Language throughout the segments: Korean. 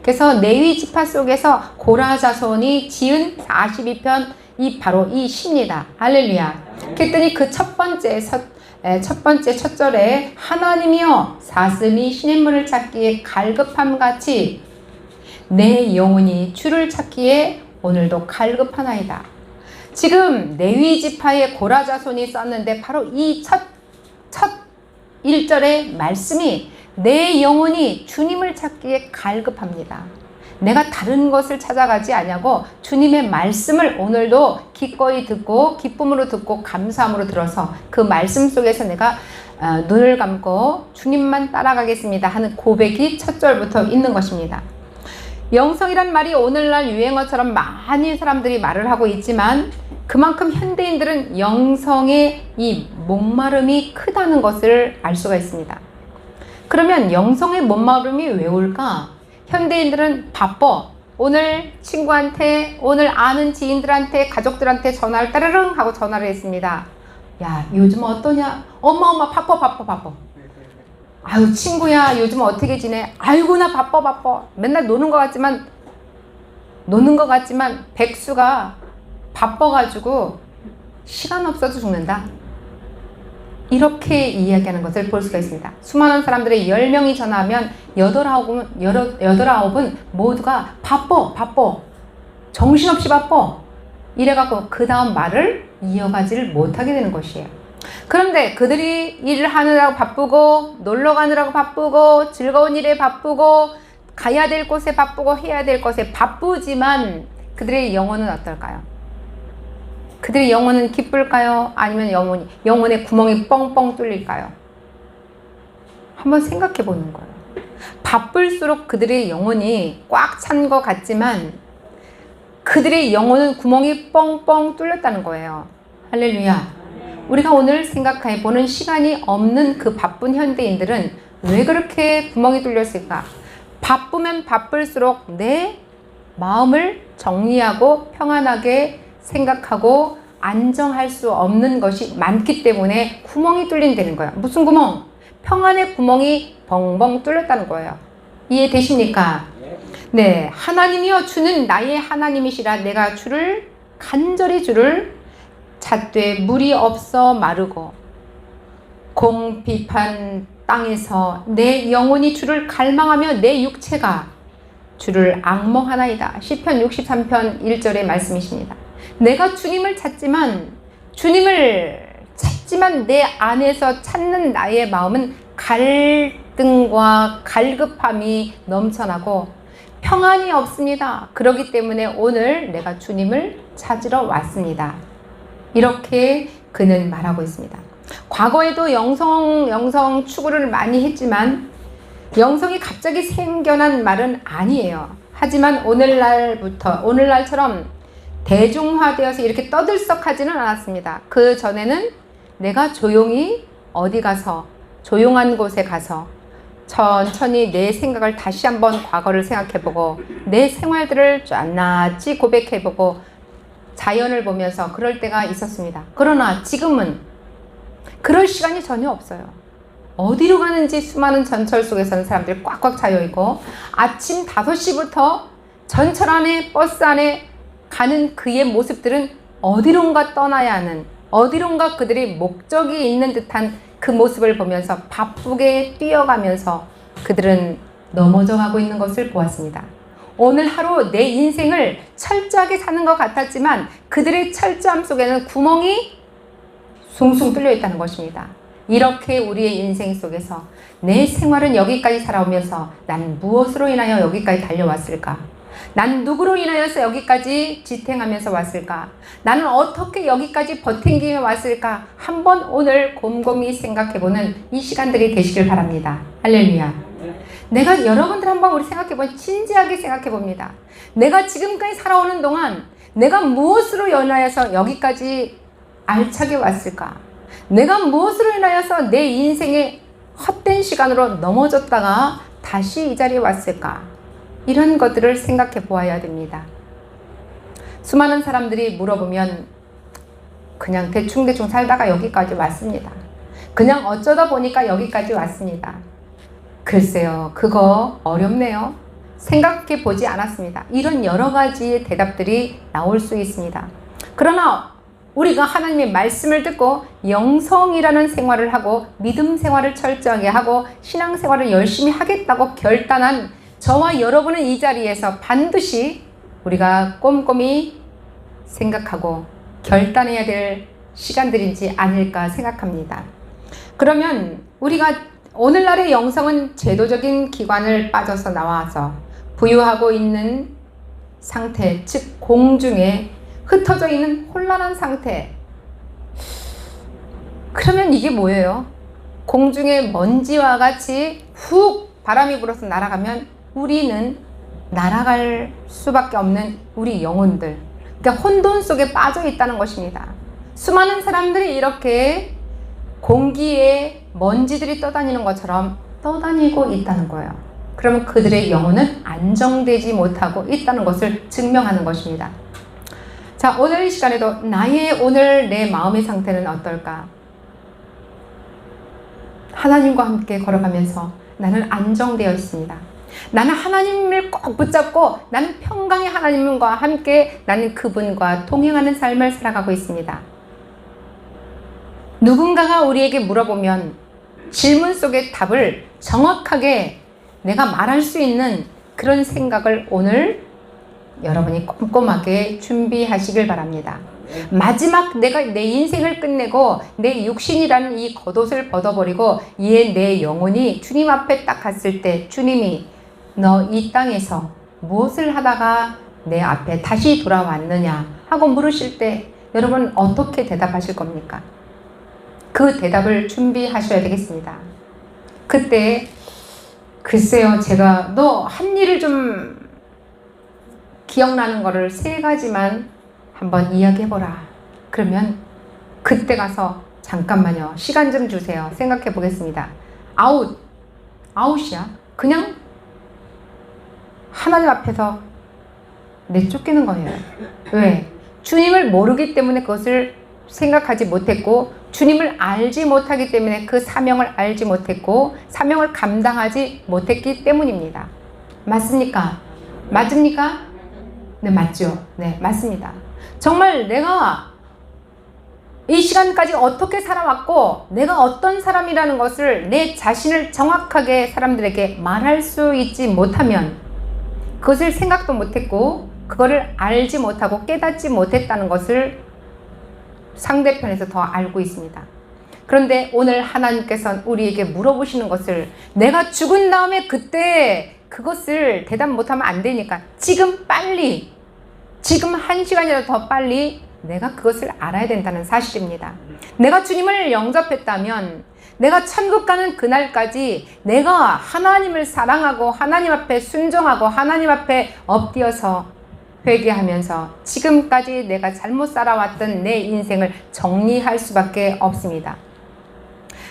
그래서 레위 지파 속에서 고라 자손이 지은 42편 이 바로 이 시입니다. 할렐루야. 그랬더니 그 첫 번째 첫 절에 하나님이여 사슴이 시냇물을 찾기에 갈급함 같이 내 영혼이 주를 찾기에 오늘도 갈급하나이다. 지금 레위 지파의 고라 자손이 썼는데 바로 이 첫 1절의 말씀이 내 영혼이 주님을 찾기에 갈급합니다. 내가 다른 것을 찾아가지 아니하고 주님의 말씀을 오늘도 기꺼이 듣고 기쁨으로 듣고 감사함으로 들어서 그 말씀 속에서 내가 눈을 감고 주님만 따라가겠습니다 하는 고백이 첫 절부터 있는 것입니다. 영성이란 말이 오늘날 유행어처럼 많은 사람들이 말을 하고 있지만 그만큼 현대인들은 영성의 이 목마름이 크다는 것을 알 수가 있습니다. 그러면 영성의 목마름이 왜 올까? 현대인들은 바빠. 오늘 친구한테, 오늘 아는 지인들한테, 가족들한테 전화를 따르릉 하고 전화를 했습니다. 야, 요즘 어떠냐? 엄마 바빠. 아유, 친구야, 요즘 어떻게 지내? 아이고, 나 바빠. 맨날 노는 것 같지만 백수가 바빠가지고 시간 없어도 죽는다. 이렇게 이야기하는 것을 볼 수가 있습니다. 수많은 사람들의 10명이 전화하면 8은 모두가 바빠. 정신없이 바빠. 이래갖고 그 다음 말을 이어가지를 못하게 되는 것이에요. 그런데 그들이 일을 하느라고 바쁘고 놀러 가느라고 바쁘고 즐거운 일에 바쁘고 가야 될 곳에 바쁘고 해야 될 것에 바쁘지만 그들의 영혼은 어떨까요? 그들의 영혼은 기쁠까요? 아니면 영혼의 구멍이 뻥뻥 뚫릴까요? 한번 생각해 보는 거예요. 바쁠수록 그들의 영혼이 꽉 찬 것 같지만 그들의 영혼은 구멍이 뻥뻥 뚫렸다는 거예요. 할렐루야. 우리가 오늘 생각해 보는 시간이 없는 그 바쁜 현대인들은 왜 그렇게 구멍이 뚫렸을까? 바쁘면 바쁠수록 내 마음을 정리하고 평안하게 생각하고 안정할 수 없는 것이 많기 때문에 구멍이 뚫린다는 거예요. 무슨 구멍? 평안의 구멍이 벙벙 뚫렸다는 거예요. 이해되십니까? 네, 하나님이여 주는 나의 하나님이시라. 내가 간절히 주를 찾되 물이 없어 마르고 공비판 땅에서 내 영혼이 주를 갈망하며 내 육체가 주를 앙몽하나이다. 시편 63편 1절의 말씀이십니다. 내가 주님을 찾지만 내 안에서 찾는 나의 마음은 갈등과 갈급함이 넘쳐나고 평안이 없습니다. 그렇기 때문에 오늘 내가 주님을 찾으러 왔습니다. 이렇게 그는 말하고 있습니다. 과거에도 영성 추구를 많이 했지만 영성이 갑자기 생겨난 말은 아니에요. 하지만 오늘날처럼 대중화되어서 이렇게 떠들썩하지는 않았습니다. 그 전에는 내가 조용히 어디 가서 조용한 곳에 가서 천천히 내 생각을 다시 한번 과거를 생각해보고 내 생활들을 낱낱이 고백해보고 자연을 보면서 그럴 때가 있었습니다. 그러나 지금은 그럴 시간이 전혀 없어요. 어디로 가는지 수많은 전철 속에서는 사람들이 꽉꽉 차여있고 아침 5시부터 전철 안에 버스 안에 가는 그의 모습들은 어디론가 떠나야 하는 어디론가 그들의 목적이 있는 듯한 그 모습을 보면서 바쁘게 뛰어가면서 그들은 넘어져 가고 있는 것을 보았습니다. 오늘 하루 내 인생을 철저하게 사는 것 같았지만 그들의 철저함 속에는 구멍이 숭숭 뚫려 있다는 것입니다. 이렇게 우리의 인생 속에서 내 생활은 여기까지 살아오면서 난 무엇으로 인하여 여기까지 달려왔을까? 난 누구로 인하여서 여기까지 지탱하면서 왔을까? 나는 어떻게 여기까지 버팅기며 왔을까? 한번 오늘 곰곰이 생각해보는 이 시간들이 되시길 바랍니다. 할렐루야. 내가 여러분들 한번 우리 생각해보면 진지하게 생각해봅니다. 내가 지금까지 살아오는 동안 내가 무엇으로 인하여서 여기까지 알차게 왔을까? 내가 무엇으로 인하여서 내 인생의 헛된 시간으로 넘어졌다가 다시 이 자리에 왔을까? 이런 것들을 생각해 보아야 됩니다. 수많은 사람들이 물어보면 그냥 대충 살다가 여기까지 왔습니다. 그냥 어쩌다 보니까 여기까지 왔습니다. 글쎄요, 그거 어렵네요. 생각해 보지 않았습니다. 이런 여러 가지의 대답들이 나올 수 있습니다. 그러나 우리가 하나님의 말씀을 듣고 영성이라는 생활을 하고 믿음 생활을 철저하게 하고 신앙 생활을 열심히 하겠다고 결단한 저와 여러분은 이 자리에서 반드시 우리가 꼼꼼히 생각하고 결단해야 될 시간들이지 않을까 생각합니다. 그러면 우리가 오늘날의 영성은 제도적인 기관을 빠져서 나와서 부유하고 있는 상태, 즉 공중에 흩어져 있는 혼란한 상태. 그러면 이게 뭐예요? 공중에 먼지와 같이 훅 바람이 불어서 날아가면 우리는 날아갈 수밖에 없는 우리 영혼들, 그러니까 혼돈 속에 빠져 있다는 것입니다. 수많은 사람들이 이렇게 공기에 먼지들이 떠다니는 것처럼 떠다니고 있다는 거예요. 그러면 그들의 영혼은 안정되지 못하고 있다는 것을 증명하는 것입니다. 자, 오늘 이 시간에도 나의 오늘 내 마음의 상태는 어떨까? 하나님과 함께 걸어가면서 나는 안정되어 있습니다. 나는 하나님을 꼭 붙잡고 나는 평강의 하나님과 함께 나는 그분과 동행하는 삶을 살아가고 있습니다. 누군가가 우리에게 물어보면 질문 속의 답을 정확하게 내가 말할 수 있는 그런 생각을 오늘 여러분이 꼼꼼하게 준비하시길 바랍니다. 마지막 내가 내 인생을 끝내고 내 육신이라는 이 겉옷을 벗어버리고 이에 내 영혼이 주님 앞에 딱 갔을 때 주님이 너 이 땅에서 무엇을 하다가 내 앞에 다시 돌아왔느냐 하고 물으실 때 여러분 어떻게 대답하실 겁니까? 그 대답을 준비하셔야 되겠습니다. 그때 글쎄요, 제가 너 한 일을 좀 기억나는 거를 3가지만 한번 이야기해보라. 그러면 그때 가서 잠깐만요, 시간 좀 주세요. 생각해 보겠습니다. 아웃이야. 그냥 하나님 앞에서 내쫓기는 거예요. 왜? 주님을 모르기 때문에 그것을 생각하지 못했고 주님을 알지 못하기 때문에 그 사명을 알지 못했고 사명을 감당하지 못했기 때문입니다. 맞습니까? 맞습니까? 네, 맞죠? 네, 맞습니다. 정말 내가 이 시간까지 어떻게 살아왔고 내가 어떤 사람이라는 것을 내 자신을 정확하게 사람들에게 말할 수 있지 못하면 그것을 생각도 못했고 그거를 알지 못하고 깨닫지 못했다는 것을 상대편에서 더 알고 있습니다. 그런데 오늘 하나님께서는 우리에게 물어보시는 것을 내가 죽은 다음에 그때 그것을 대답 못하면 안 되니까 지금 빨리, 지금 1시간이라도 더 빨리 내가 그것을 알아야 된다는 사실입니다. 내가 주님을 영접했다면 내가 천국 가는 그날까지 내가 하나님을 사랑하고 하나님 앞에 순종하고 하나님 앞에 엎드려서 회개하면서 지금까지 내가 잘못 살아왔던 내 인생을 정리할 수밖에 없습니다.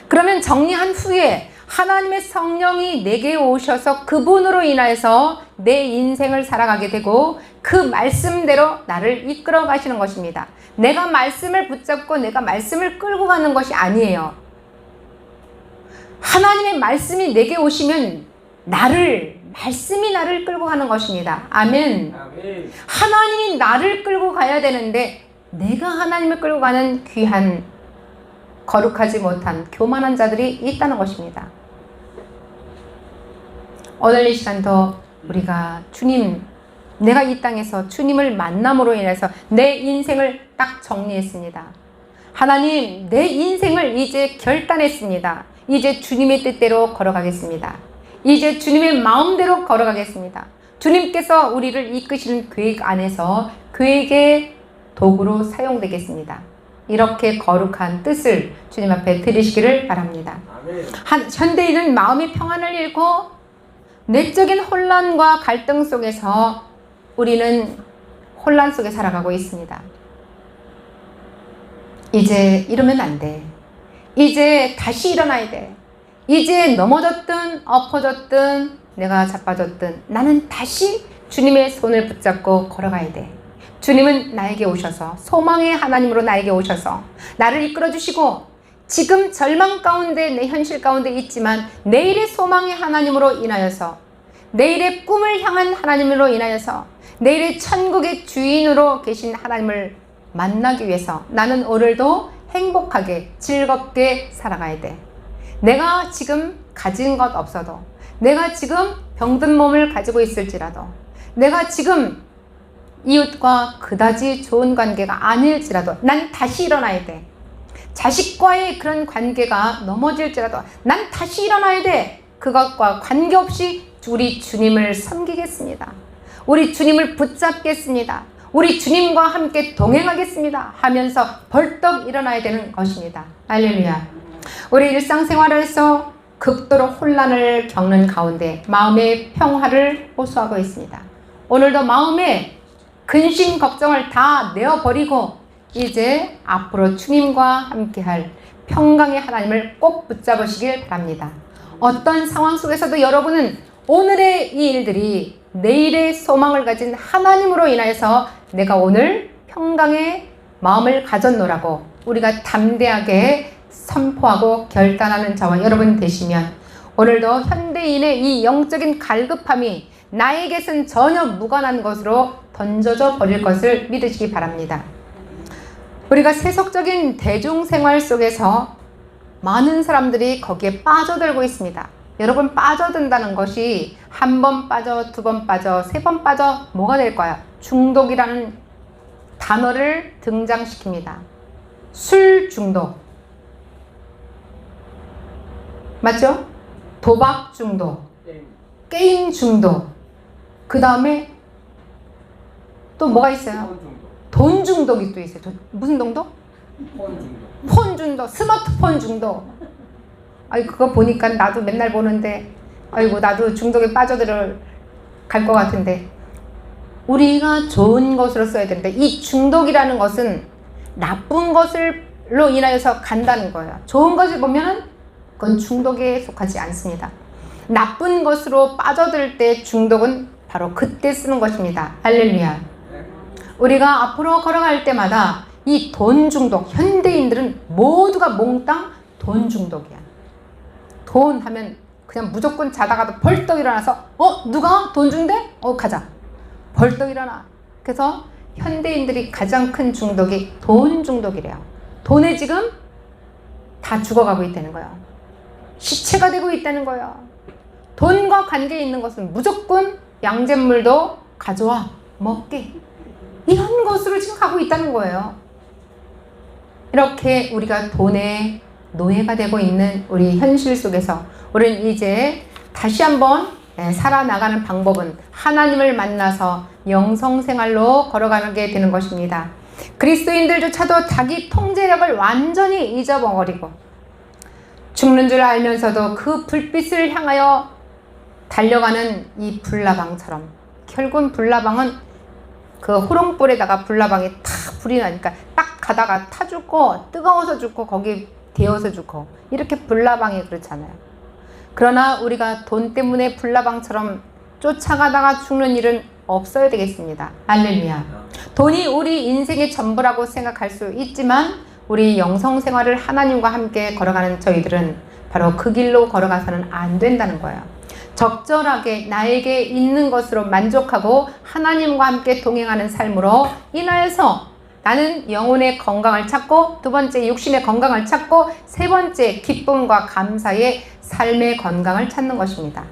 그러면 정리한 후에 하나님의 성령이 내게 오셔서 그분으로 인하여서 내 인생을 살아가게 되고 그 말씀대로 나를 이끌어 가시는 것입니다. 내가 말씀을 붙잡고 내가 말씀을 끌고 가는 것이 아니에요. 하나님의 말씀이 내게 오시면 말씀이 나를 끌고 가는 것입니다. 아멘. 하나님이 나를 끌고 가야 되는데 내가 하나님을 끌고 가는 귀한 거룩하지 못한 교만한 자들이 있다는 것입니다. 오늘 이 시간도 우리가 내가 이 땅에서 주님을 만남으로 인해서 내 인생을 딱 정리했습니다. 하나님, 내 인생을 이제 결단했습니다. 이제 주님의 뜻대로 걸어가겠습니다. 이제 주님의 마음대로 걸어가겠습니다. 주님께서 우리를 이끄시는 계획 안에서 계획의 도구로 사용되겠습니다. 이렇게 거룩한 뜻을 주님 앞에 드리시기를 바랍니다. 현대인은 마음의 평안을 잃고 내적인 혼란과 갈등 속에서 우리는 혼란 속에 살아가고 있습니다. 이제 이러면 안 돼. 이제 다시 일어나야 돼. 이제 넘어졌든 엎어졌든 내가 자빠졌든 나는 다시 주님의 손을 붙잡고 걸어가야 돼. 주님은 나에게 오셔서 소망의 하나님으로 나에게 오셔서 나를 이끌어 주시고 지금 절망 가운데 내 현실 가운데 있지만 내일의 소망의 하나님으로 인하여서 내일의 꿈을 향한 하나님으로 인하여서 내일의 천국의 주인으로 계신 하나님을 만나기 위해서 나는 오늘도 행복하게 즐겁게 살아가야 돼. 내가 지금 가진 것 없어도, 내가 지금 병든 몸을 가지고 있을지라도, 내가 지금 이웃과 그다지 좋은 관계가 아닐지라도 난 다시 일어나야 돼. 자식과의 그런 관계가 넘어질지라도 난 다시 일어나야 돼. 그것과 관계없이 우리 주님을 섬기겠습니다. 우리 주님을 붙잡겠습니다. 우리 주님과 함께 동행하겠습니다 하면서 벌떡 일어나야 되는 것입니다. 할렐루야. 우리 일상생활에서 극도로 혼란을 겪는 가운데 마음의 평화를 호소하고 있습니다. 오늘도 마음에 근심 걱정을 다 내어버리고 이제 앞으로 주님과 함께할 평강의 하나님을 꼭 붙잡으시길 바랍니다. 어떤 상황 속에서도 여러분은 오늘의 이 일들이 내일의 소망을 가진 하나님으로 인하여서 내가 오늘 평강의 마음을 가졌노라고 우리가 담대하게 선포하고 결단하는 저와 여러분 되시면 오늘도 현대인의 이 영적인 갈급함이 나에게선 전혀 무관한 것으로 던져져 버릴 것을 믿으시기 바랍니다. 우리가 세속적인 대중생활 속에서 많은 사람들이 거기에 빠져들고 있습니다. 여러분, 빠져든다는 것이 한 번 빠져, 두 번 빠져, 세 번 빠져 뭐가 될까요? 중독이라는 단어를 등장시킵니다. 술 중독, 맞죠? 도박 중독, 게임 중독, 그 다음에 또 뭐가 있어요? 돈 중독이 또 있어요. 무슨 중독? 폰 중독, 스마트폰 중독. 아이, 그거 보니까 나도 맨날 보는데, 아이고, 나도 중독에 빠져들 갈 것 같은데. 우리가 좋은 것으로 써야 되는데, 이 중독이라는 것은 나쁜 것으로 인하여서 간다는 거예요. 좋은 것을 보면은 그건 중독에 속하지 않습니다. 나쁜 것으로 빠져들 때 중독은 바로 그때 쓰는 것입니다. 할렐루야. 우리가 앞으로 걸어갈 때마다 이 돈 중독, 현대인들은 모두가 몽땅 돈 중독이야. 돈 하면 그냥 무조건 자다가도 벌떡 일어나서 누가 돈 준대? 가자. 벌떡 일어나. 그래서 현대인들이 가장 큰 중독이 돈 중독이래요. 돈에 지금 다 죽어가고 있다는 거예요. 시체가 되고 있다는 거예요. 돈과 관계 있는 것은 무조건 양잿물도 가져와 먹게, 이런 것으로 지금 가고 있다는 거예요. 이렇게 우리가 돈의 노예가 되고 있는 우리 현실 속에서 우리는 이제 다시 한번 살아나가는 방법은 하나님을 만나서 영성생활로 걸어가게 되는 것입니다. 그리스도인들조차도 자기 통제력을 완전히 잊어버리고 죽는 줄 알면서도 그 불빛을 향하여 달려가는 이 불나방처럼, 결국은 불나방은 그 호롱불에다가 불나방이 탁 불이 나니까 딱 가다가 타 죽고, 뜨거워서 죽고, 거기 데워서 죽고, 이렇게 불나방이 그렇잖아요. 그러나 우리가 돈 때문에 불나방처럼 쫓아가다가 죽는 일은 없어야 되겠습니다. 할렐루야. 돈이 우리 인생의 전부라고 생각할 수 있지만 우리 영성생활을 하나님과 함께 걸어가는 저희들은 바로 그 길로 걸어가서는 안 된다는 거예요. 적절하게 나에게 있는 것으로 만족하고 하나님과 함께 동행하는 삶으로 인하여서 나는 영혼의 건강을 찾고, 두 번째 육신의 건강을 찾고, 세 번째 기쁨과 감사의 삶의 건강을 찾는 것입니다.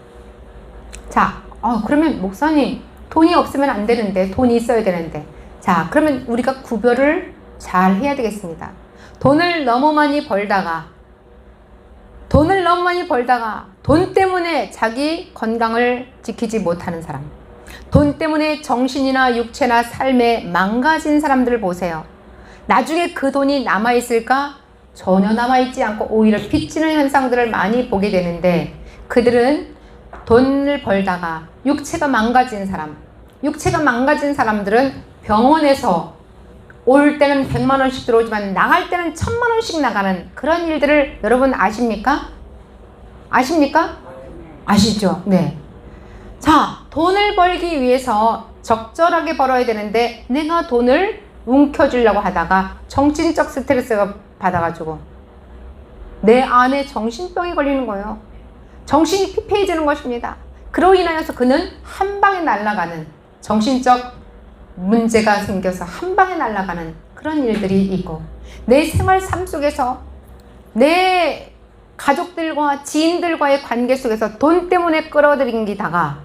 자, 그러면 목사님, 돈이 없으면 안 되는데, 돈이 있어야 되는데. 자, 그러면 우리가 구별을 잘 해야 되겠습니다. 돈을 너무 많이 벌다가 돈 때문에 자기 건강을 지키지 못하는 사람, 돈 때문에 정신이나 육체나 삶에 망가진 사람들을 보세요. 나중에 그 돈이 남아있을까? 전혀 남아있지 않고 오히려 빚지는 현상들을 많이 보게 되는데, 그들은 돈을 벌다가 육체가 망가진 사람들은 병원에서 올 때는 100만 원씩 들어오지만 나갈 때는 1000만 원씩 나가는 그런 일들을 여러분 아십니까? 아시죠? 네. 자, 돈을 벌기 위해서 적절하게 벌어야 되는데 내가 돈을 움켜쥐려고 하다가 정신적 스트레스가 받아가지고 내 안에 정신병이 걸리는 거예요. 정신이 피폐해지는 것입니다. 그로 인하여서 그는 한 방에 날아가는, 정신적 문제가 생겨서 한 방에 날아가는 그런 일들이 있고, 내 생활 삶 속에서 내 가족들과 지인들과의 관계 속에서 돈 때문에 끌어들이다가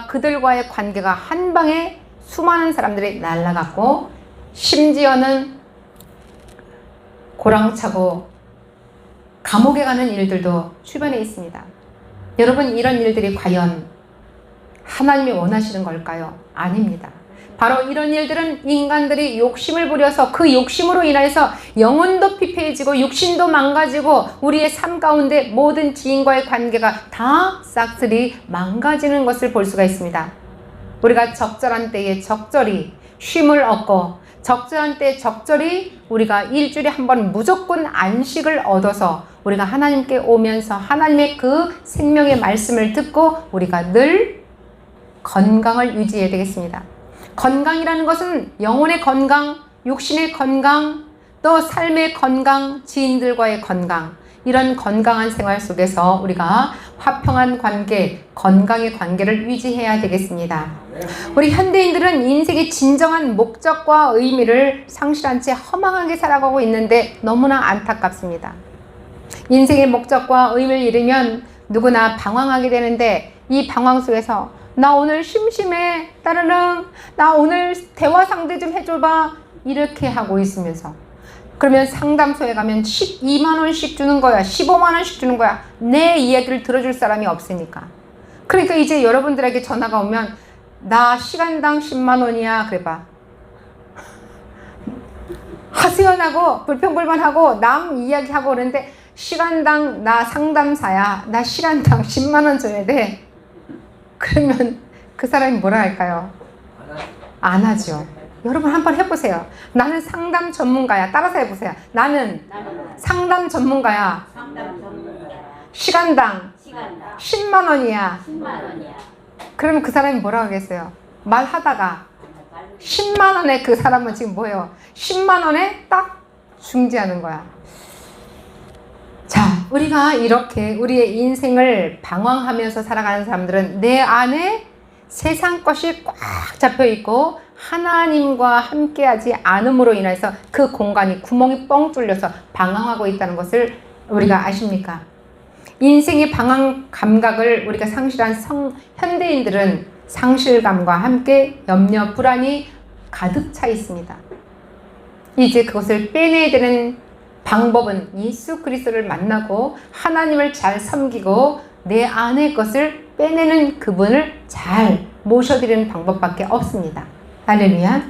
그들과의 관계가 한 방에 수많은 사람들이 날아갔고, 심지어는 고랑차고 감옥에 가는 일들도 주변에 있습니다. 여러분, 이런 일들이 과연 하나님이 원하시는 걸까요? 아닙니다. 바로 이런 일들은 인간들이 욕심을 부려서 그 욕심으로 인해서 영혼도 피폐해지고 육신도 망가지고 우리의 삶 가운데 모든 지인과의 관계가 다 싹쓸이 망가지는 것을 볼 수가 있습니다. 우리가 적절한 때에 적절히 쉼을 얻고, 적절한 때에 적절히 우리가 일주일에 한 번 무조건 안식을 얻어서 우리가 하나님께 오면서 하나님의 그 생명의 말씀을 듣고 우리가 늘 건강을 유지해야 되겠습니다. 건강이라는 것은 영혼의 건강, 육신의 건강, 또 삶의 건강, 지인들과의 건강, 이런 건강한 생활 속에서 우리가 화평한 관계, 건강의 관계를 유지해야 되겠습니다. 우리 현대인들은 인생의 진정한 목적과 의미를 상실한 채 허망하게 살아가고 있는데 너무나 안타깝습니다. 인생의 목적과 의미를 잃으면 누구나 방황하게 되는데, 이 방황 속에서 나 오늘 심심해, 따르릉, 나 오늘 대화 상대 좀 해줘봐, 이렇게 하고 있으면서, 그러면 상담소에 가면 12만 원씩 주는 거야, 15만 원씩 주는 거야. 내 이야기를 들어줄 사람이 없으니까. 그러니까 이제 여러분들에게 전화가 오면 나 시간당 10만 원이야 그래봐. 하소연하고 불평불만하고 남 이야기하고 그러는데, 시간당 나 상담사야, 나 시간당 10만 원 줘야 돼. 그러면 그 사람이 뭐라 할까요? 안 하죠. 여러분 한번 해보세요. 나는 상담 전문가야. 따라서 해보세요. 나는 상담 전문가야. 시간당 10만 원이야. 그러면 그 사람이 뭐라 하겠어요? 말하다가 10만 원에 그 사람은 지금 뭐예요? 10만 원에 딱 중지하는 거야. 자, 우리가 이렇게 우리의 인생을 방황하면서 살아가는 사람들은 내 안에 세상 것이 꽉 잡혀 있고 하나님과 함께하지 않음으로 인해서 그 공간이 구멍이 뻥 뚫려서 방황하고 있다는 것을 우리가 아십니까? 인생의 방황 감각을 우리가 상실한 현대인들은 상실감과 함께 염려, 불안이 가득 차 있습니다. 이제 그것을 빼내야 되는 방법은 예수 그리스도를 만나고 하나님을 잘 섬기고 내 안의 것을 빼내는 그분을 잘 모셔드리는 방법밖에 없습니다. 할렐루야.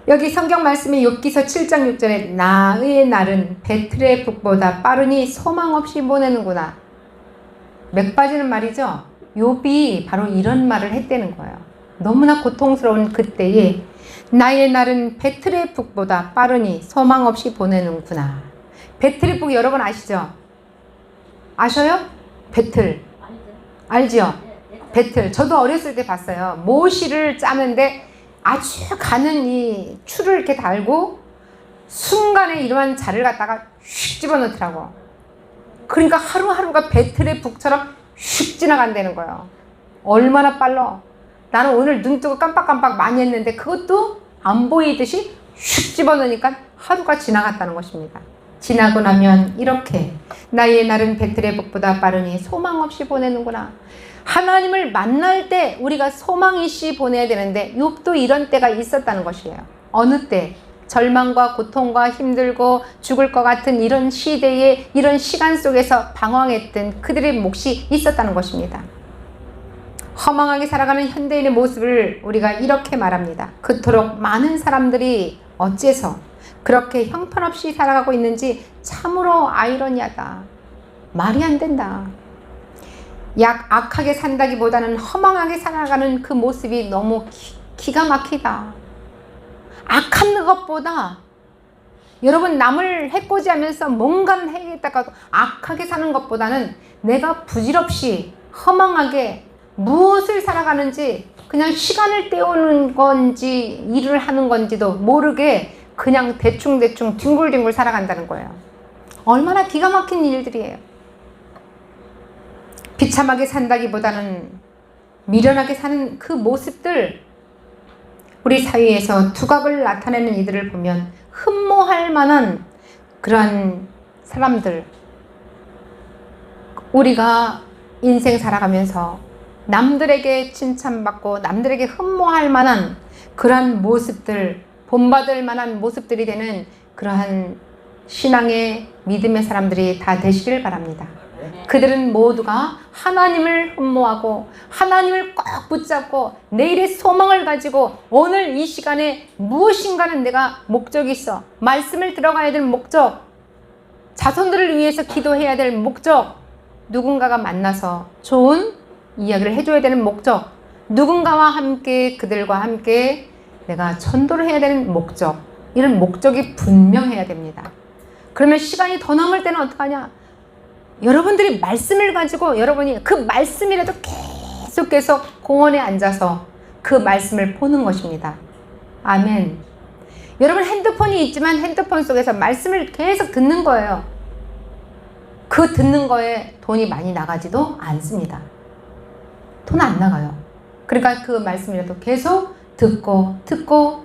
여기 성경 말씀이 욥기서 7장 6절에 나의 날은 배틀의 북보다 빠르니 소망 없이 보내는구나. 맥 빠지는 말이죠. 욥이 바로 이런 말을 했다는 거예요. 너무나 고통스러운 그때에 나의 날은 배틀의 북보다 빠르니 소망 없이 보내는구나. 배틀의 북 여러분 아시죠? 아셔요? 배틀. 알죠? 배틀. 저도 어렸을 때 봤어요. 모시를 짜는데 아주 가는 이 추를 이렇게 달고 순간에 이러한 자를 갖다가 휙 집어넣더라고. 그러니까 하루하루가 배틀의 북처럼 휙 지나간다는 거예요. 얼마나 빨라. 나는 오늘 눈 뜨고 깜빡깜빡 많이 했는데 그것도 안 보이듯이 휙 집어넣으니까 하루가 지나갔다는 것입니다. 지나고 나면 이렇게 나의 날은 배틀의 북보다 빠르니 소망 없이 보내는구나. 하나님을 만날 때 우리가 소망 있이 보내야 되는데 욥도 이런 때가 있었다는 것이에요. 어느 때? 절망과 고통과 힘들고 죽을 것 같은 이런 시대에 이런 시간 속에서 방황했던 그들의 몫이 있었다는 것입니다. 허망하게 살아가는 현대인의 모습을 우리가 이렇게 말합니다. 그토록 많은 사람들이 어째서 그렇게 형편없이 살아가고 있는지 참으로 아이러니하다. 말이 안 된다. 악하게 산다기보다는 허망하게 살아가는 그 모습이 너무 기가 막히다. 악한 것보다 여러분 남을 해코지하면서 뭔가를 해야겠다고 악하게 사는 것보다는 내가 부질없이 허망하게 무엇을 살아가는지 그냥 시간을 때우는 건지 일을 하는 건지도 모르게 그냥 대충대충 뒹굴뒹굴 살아간다는 거예요. 얼마나 기가 막힌 일들이에요. 비참하게 산다기보다는 미련하게 사는 그 모습들, 우리 사회에서 두각을 나타내는 이들을 보면 흠모할 만한 그러한 사람들, 우리가 인생 살아가면서 남들에게 칭찬받고 남들에게 흠모할 만한 그러한 모습들, 본받을 만한 모습들이 되는 그러한 신앙의 믿음의 사람들이 다 되시길 바랍니다. 그들은 모두가 하나님을 흠모하고 하나님을 꼭 붙잡고 내일의 소망을 가지고 오늘 이 시간에 무엇인가는 내가 목적이 있어. 말씀을 들어가야 될 목적, 자손들을 위해서 기도해야 될 목적, 누군가가 만나서 좋은 이야기를 해줘야 되는 목적, 누군가와 함께 그들과 함께 내가 전도를 해야 되는 목적, 이런 목적이 분명해야 됩니다. 그러면 시간이 더 남을 때는 어떡하냐? 여러분들이 말씀을 가지고 여러분이 그 말씀이라도 계속 공원에 앉아서 그 말씀을 보는 것입니다. 아멘. 여러분 핸드폰이 있지만 핸드폰 속에서 말씀을 계속 듣는 거예요. 그 듣는 거에 돈이 많이 나가지도 않습니다. 돈 안 나가요. 그러니까 그 말씀이라도 계속 듣고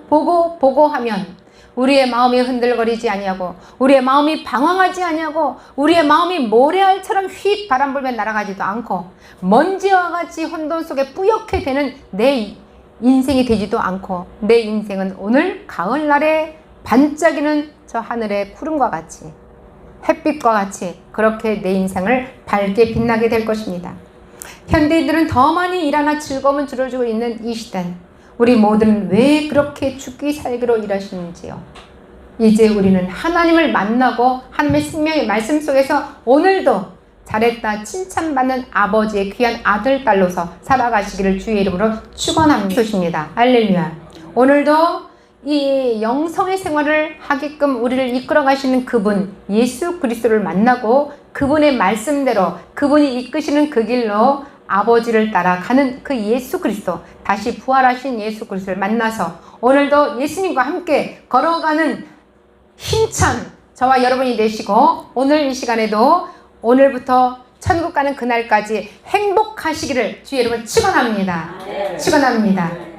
보고 하면 우리의 마음이 흔들거리지 아니하고 우리의 마음이 방황하지 아니하고 우리의 마음이 모래알처럼 휙 바람 불면 날아가지도 않고 먼지와 같이 혼돈 속에 뿌옇게 되는 내 인생이 되지도 않고 내 인생은 오늘 가을날에 반짝이는 저 하늘의 구름과 같이 햇빛과 같이 그렇게 내 인생을 밝게 빛나게 될 것입니다. 현대인들은 더 많이 일하나 즐거움을 줄여주고 있는 이 시대는 우리 모두는 왜 그렇게 죽기 살기로 일하시는지요? 이제 우리는 하나님을 만나고 하나님의 생명의 말씀 속에서 오늘도 잘했다 칭찬받는 아버지의 귀한 아들 딸로서 살아가시기를 주의 이름으로 축원합니다. 할렐루야. 오늘도 이 영성의 생활을 하게끔 우리를 이끌어 가시는 그분 예수 그리스도를 만나고 그분의 말씀대로 그분이 이끄시는 그 길로 아버지를 따라가는 그 예수 그리스도, 다시 부활하신 예수 그리스도를 만나서 오늘도 예수님과 함께 걸어가는 힘찬 저와 여러분이 되시고 오늘 이 시간에도 오늘부터 천국 가는 그날까지 행복하시기를 주의 이름으로 축원합니다. 축원합니다.